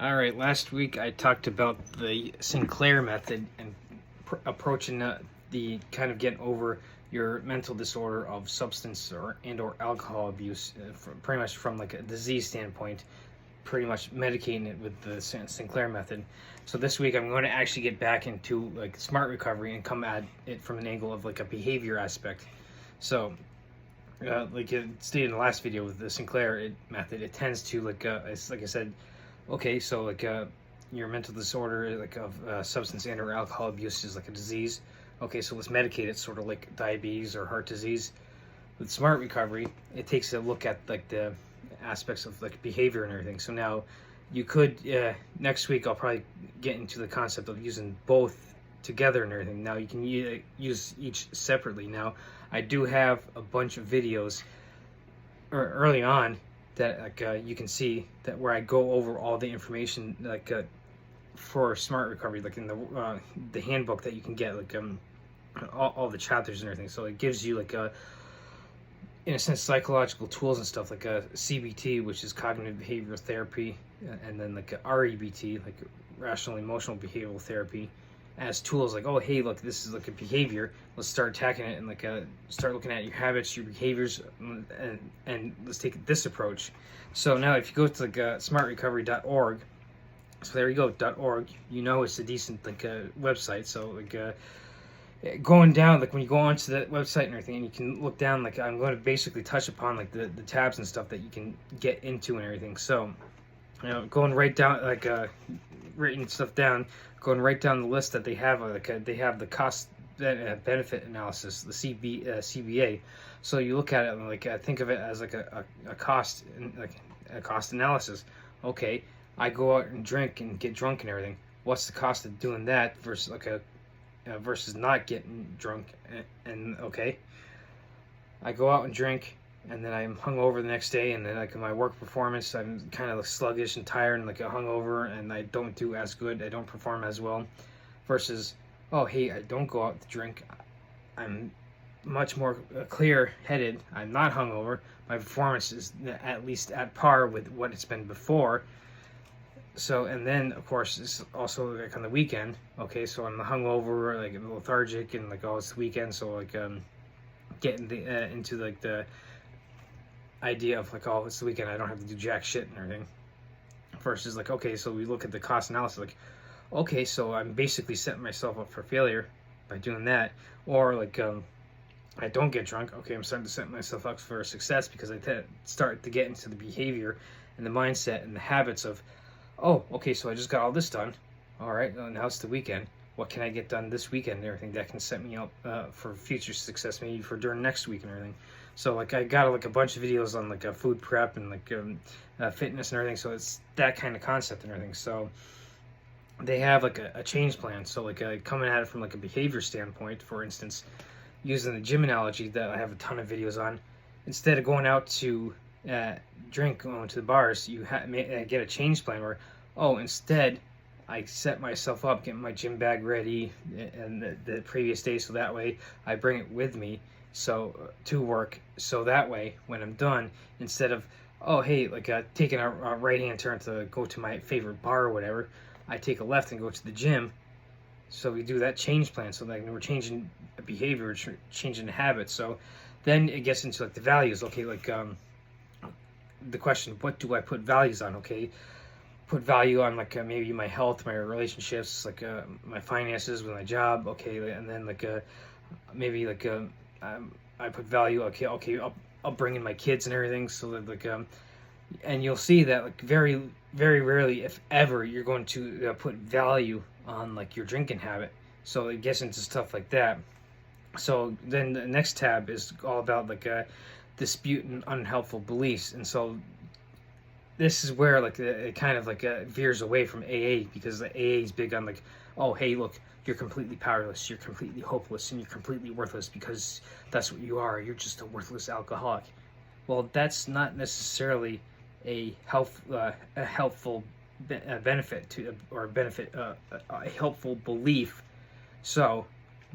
All right, last week I talked about the Sinclair method and approaching the kind of getting over your mental disorder of substance or alcohol abuse, pretty much from like a disease standpoint, pretty much medicating it with the Sinclair method. So this week I'm going to actually get back into like smart recovery and come at it from an angle of like a behavior aspect. So like it stated in the last video with the Sinclair method, it tends to like like I said, okay, so like your mental disorder like of substance and or alcohol abuse is like a disease. Okay, so let's medicate it, sort of like diabetes or heart disease. With smart recovery, it takes a look at like the aspects of like behavior and everything. So now you could next week I'll probably get into the concept of using both together and everything. Now you can use each separately. Now I do have a bunch of videos early on that like you can see that where I go over all the information like for smart recovery, like in the handbook that you can get, like all the chapters and everything. So it gives you like in a sense psychological tools and stuff like a CBT, which is cognitive behavioral therapy, and then like a REBT, like rational emotional behavioral therapy, as tools like, oh hey, look, this is like a behavior, let's start attacking it and like start looking at your habits, your behaviors, and let's take this approach. So now if you go to like smartrecovery.org, so there you go, .org, you know it's a decent like website. So like going down, like when you go onto that website and everything, and you can look down, like I'm going to basically touch upon like the tabs and stuff that you can get into and everything. So going right down, like writing stuff down, going right down the list that they have, like they have the cost benefit analysis, the CBA. So you look at it and like think of it as like a cost, like a cost analysis. Okay, I go out and drink and get drunk and everything. What's the cost of doing that versus like versus not getting drunk? And okay, I go out and drink, and then I'm hungover the next day, and then like my work performance, I'm kind of sluggish and tired and like a hungover, and I don't do as good, I don't perform as well. Versus, oh hey, I don't go out to drink, I'm much more clear-headed, I'm not hungover, my performance is at least at par with what it's been before. So, and then of course it's also like on the weekend. Okay, so I'm hungover, like lethargic, and like, oh, it's the weekend, so like getting into like the idea of like, oh, it's the weekend, I don't have to do jack shit and everything. Versus like, okay, so we look at the cost analysis, like, okay, so I'm basically setting myself up for failure by doing that. Or like I don't get drunk, okay, I'm starting to set myself up for success because I start to get into the behavior and the mindset and the habits of, oh, okay, so I just got all this done, all right, now it's the weekend, what can I get done this weekend and everything that can set me up for future success, maybe for during next week and everything. So like I got like a bunch of videos on like a food prep and like fitness and everything. So it's that kind of concept and everything. So they have like a change plan. So like coming at it from like a behavior standpoint, for instance, using the gym analogy that I have a ton of videos on, instead of going out to drink, going to the bars, you get a change plan where, oh, instead I set myself up, get my gym bag ready and the previous day, so that way I bring it with me so to work, so that way when I'm done, instead of, oh hey, like taking a right hand turn to go to my favorite bar or whatever, I take a left and go to the gym. So we do that change plan, so like we're changing behavior, changing habits. So then it gets into like the values. Okay, like the question, what do I put values on? Okay, put value on like maybe my health, my relationships, like my finances with my job. Okay, and then like maybe like I put value. Okay, I'll bring in my kids and everything. So that like and you'll see that like very rarely, if ever, you're going to put value on like your drinking habit. So it gets into stuff like that. So then the next tab is all about like dispute and unhelpful beliefs, and so this is where like it kind of like veers away from AA, because the AA is big on like, oh hey, look, you're completely powerless, you're completely hopeless, and you're completely worthless because that's what you are, you're just a worthless alcoholic. Well, that's not necessarily a helpful benefit to, or benefit a helpful belief. So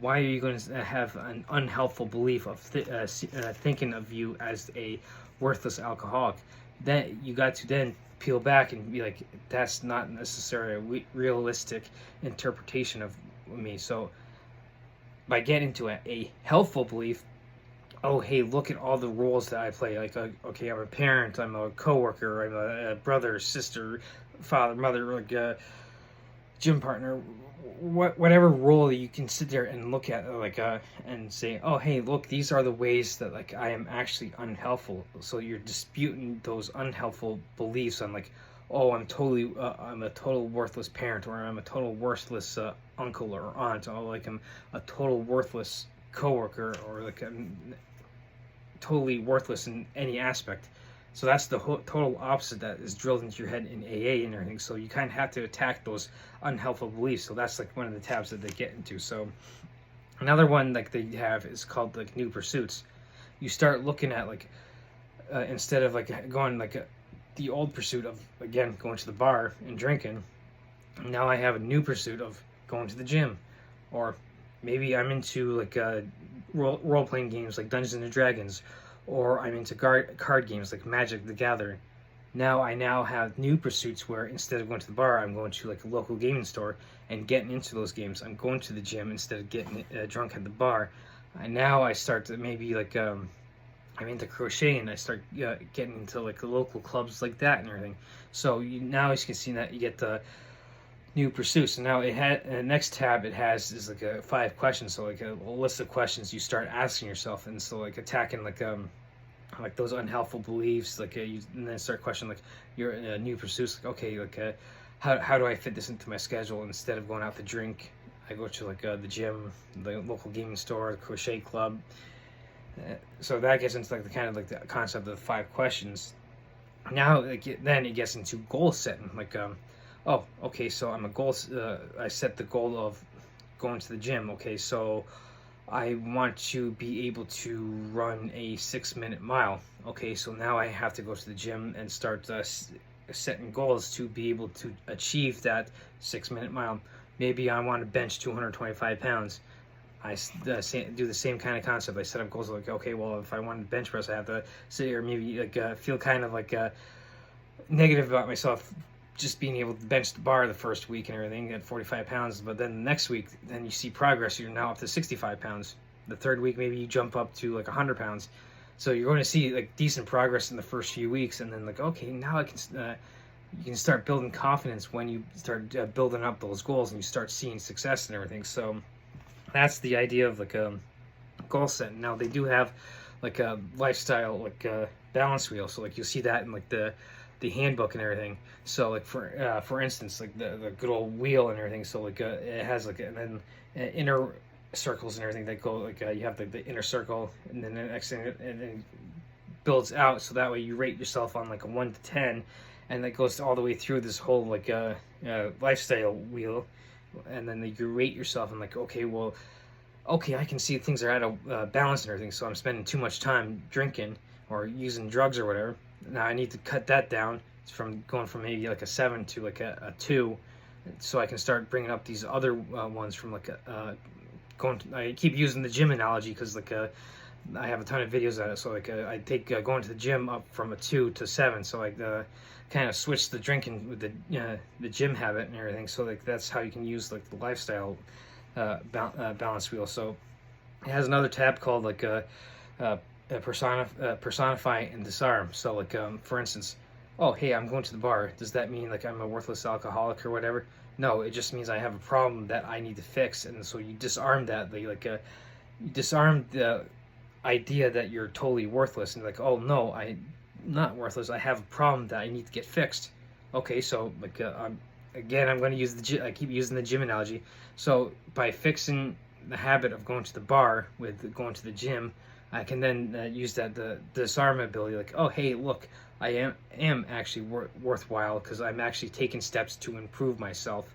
why are you going to have an unhelpful belief of thinking of you as a worthless alcoholic? Then you got to then peel back and be like, that's not necessarily a realistic interpretation of me. So by getting into a helpful belief, oh hey, look at all the roles that I play. Like, okay, I'm a parent, I'm a coworker, I'm a brother, sister, father, mother, like a gym partner, whatever role you can sit there and look at, like, and say, oh hey, look, these are the ways that like I am actually unhelpful. So you're disputing those unhelpful beliefs on like, oh, I'm a total worthless parent, or I'm a total worthless uncle or aunt, or like I'm a total worthless coworker, or like I'm totally worthless in any aspect. So that's the total opposite that is drilled into your head in AA and everything. So you kind of have to attack those unhelpful beliefs. So that's like one of the tabs that they get into. So another one like they have is called like new pursuits. You start looking at like instead of like going like the old pursuit of, again, going to the bar and drinking, now I have a new pursuit of going to the gym, or maybe I'm into like role playing games like Dungeons and Dragons, or I'm into card games like Magic the Gathering. Now I have new pursuits where instead of going to the bar, I'm going to like a local gaming store and getting into those games. I'm going to the gym instead of getting drunk at the bar. Now I start to maybe like I'm into crochet, and I start getting into like the local clubs like that and everything. So now as you can see that you get the new pursuits. And now it had next tab it has is like a 5 questions, so like a list of questions you start asking yourself, and so like attacking like those unhelpful beliefs, like and then start questioning like your new pursuits, like okay, like how do I fit this into my schedule? Instead of going out to drink, I go to like the gym, the local gaming store, the crochet club. So that gets into like the kind of like the concept of the 5 questions. Now then it gets into goal setting, like oh okay, so I'm a goal I set the goal of going to the gym. Okay, so I want to be able to run a 6-minute mile. Okay, so now I have to go to the gym and start setting goals to be able to achieve that 6-minute mile. Maybe I want to bench 225 pounds. I do the same kind of concept. I set up goals like, okay, well, if I want to bench press, I have to sit here, maybe like feel kind of like negative about myself just being able to bench the bar the first week and everything at 45 pounds. But then the next week, then you see progress. You're now up to 65 pounds. The third week, maybe you jump up to like 100 pounds. So you're going to see like decent progress in the first few weeks, and then like, okay, now I can. You can start building confidence when you start building up those goals and you start seeing success and everything. So that's the idea of like a goal setting. Now they do have like a lifestyle like balance wheel, so like you'll see that in like the handbook and everything. So like for instance, like the good old wheel and everything. So like it has like and then inner circles and everything that go like you have the inner circle, and then the next thing and then builds out. So that way you rate yourself on like a 1 to 10, and that goes all the way through this whole like lifestyle wheel. And then you rate yourself and like, okay, well, okay, I can see things are out of balance and everything, so I'm spending too much time drinking or using drugs or whatever. Now I need to cut that down. It's from going from maybe like a 7 to like a 2, so I can start bringing up these other ones from like I keep using the gym analogy because like I have a ton of videos on it. So like I take going to the gym up from a 2 to 7, so like kind of switch the drinking with the gym habit and everything. So like that's how you can use like the lifestyle balance wheel. So it has another tab called like personify and disarm. So like for instance, oh hey, I'm going to the bar. Does that mean like I'm a worthless alcoholic or whatever? No, it just means I have a problem that I need to fix. And so you disarm that. You disarm the idea that you're totally worthless, and like, oh no, I'm not worthless. I have a problem that I need to get fixed. Okay, so like I'm going to use I keep using the gym analogy. So by fixing the habit of going to the bar with going to the gym, I can then use the disarm ability. Like, oh hey, look, I am actually worthwhile because I'm actually taking steps to improve myself.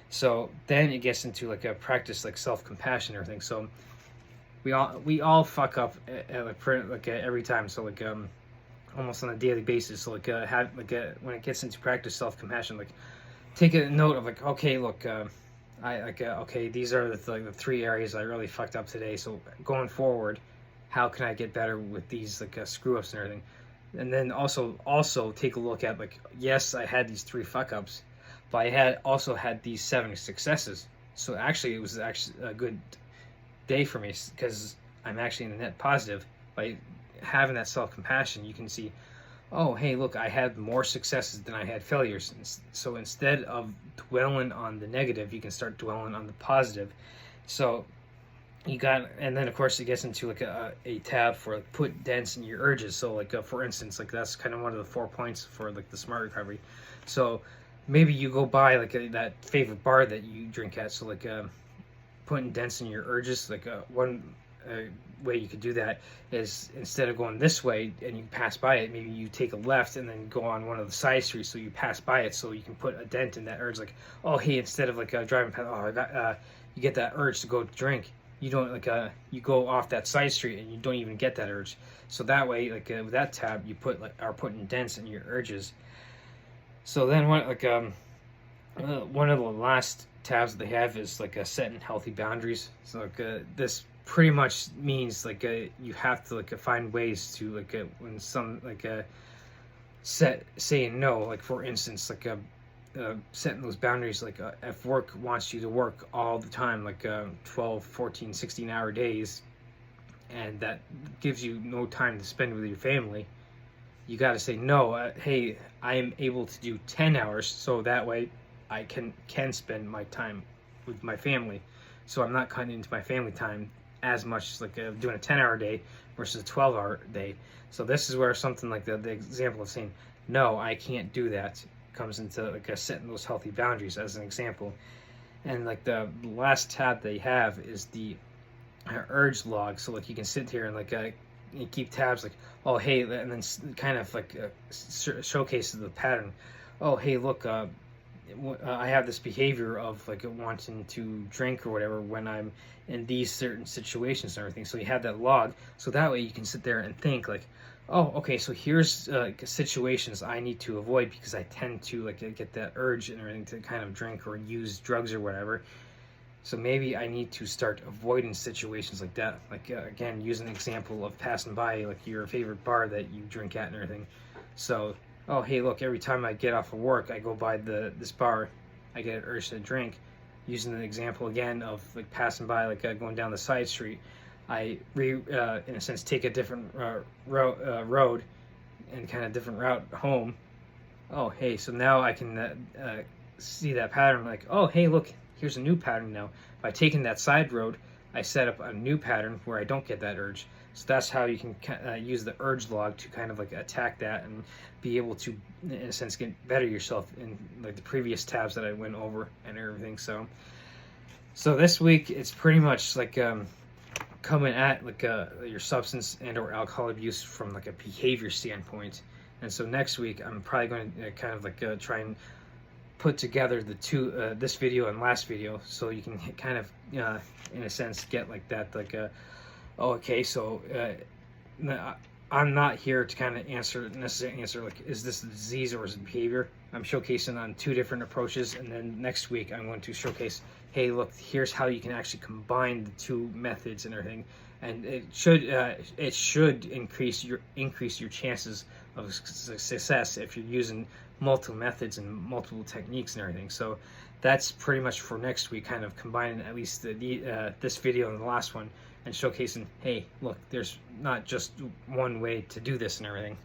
So then it gets into like a practice like self-compassion and everything. So we all fuck up every time. So like almost on a daily basis. So like when it gets into practice self-compassion, like take a note of like, okay, look, okay, these are the 3 areas I really fucked up today. So going forward, how can I get better with these like screw ups and everything? And then also take a look at, like, yes, I had these 3 fuck ups, but I also had these 7 successes. So actually, it was actually a good day for me, because I'm actually in a net positive. By having that self compassion, you can see, oh, hey, look, I had more successes than I had failures. So instead of dwelling on the negative, you can start dwelling on the positive. So you got, and then of course it gets into like a tab for, like, put dents in your urges. So like, for instance, like, that's kind of one of the 4 points for, like, the smart recovery. So maybe you go buy, like, that favorite bar that you drink at. So like, putting dents in your urges, like, one way you could do that is, instead of going this way and you pass by it, maybe you take a left and then go on one of the side streets, so you pass by it, so you can put a dent in that urge. Like, oh, hey, instead of, like, driving past, oh, I got, you get that urge to go drink, you don't, like, you go off that side street and you don't even get that urge. So that way, like, with that tab, you are putting dents in your urges. So then what, like, one of the last tabs that they have is, like, setting healthy boundaries. So like, this pretty much means, like, you have to, like, find ways to, like, when some, like, saying no. Like, for instance, like, setting those boundaries, like, if work wants you to work all the time, like, 12, 14, 16-hour days, and that gives you no time to spend with your family, you got to say no. Hey, I am able to do 10 hours, so that way I can spend my time with my family. So I'm not cutting into my family time as much, like, doing a 10-hour day versus a 12-hour day. So this is where something like the example of saying no, I can't do that, comes into, like, setting those healthy boundaries as an example. And like, the last tab they have is the urge log. So like, you can sit here and, like, you keep tabs, like, oh, hey, and then kind of, like, showcases the pattern. Oh, hey, look, I have this behavior of, like, wanting to drink or whatever when I'm in these certain situations and everything. So you have that log, so that way you can sit there and think, like, oh, okay, so here's situations I need to avoid because I tend to, like, get that urge and everything to kind of drink or use drugs or whatever. So maybe I need to start avoiding situations like that. Like, again, use an example of passing by, like, your favorite bar that you drink at and everything. So, oh, hey, look, every time I get off of work, I go by this bar, I get an urge to drink. Using the example again of, like, passing by, like, going down the side street, I in a sense take a different road and kind of different route home. Oh, hey, so now I can see that pattern. Like, oh, hey, look, here's a new pattern now. By taking that side road, I set up a new pattern where I don't get that urge. So that's how you can use the urge log to kind of, like, attack that and be able to, in a sense, get better yourself in, like, the previous tabs that I went over and everything. So this week it's pretty much like, coming at, like, your substance and or alcohol abuse from, like, a behavior standpoint. And so next week I'm probably going to kind of, like, try and put together the two, this video and last video, so you can kind of, in a sense, get, like, that, like, oh, okay, so I'm not here to kind of necessarily answer, like, is this a disease or is it behavior? I'm showcasing on 2 different approaches, and then next week I'm going to showcase, hey, look, here's how you can actually combine the 2 methods and everything, and it should increase your chances of success if you're using multiple methods and multiple techniques and everything. So that's pretty much for next week, kind of combining at least this video and the last one, and showcasing, hey, look, there's not just one way to do this and everything.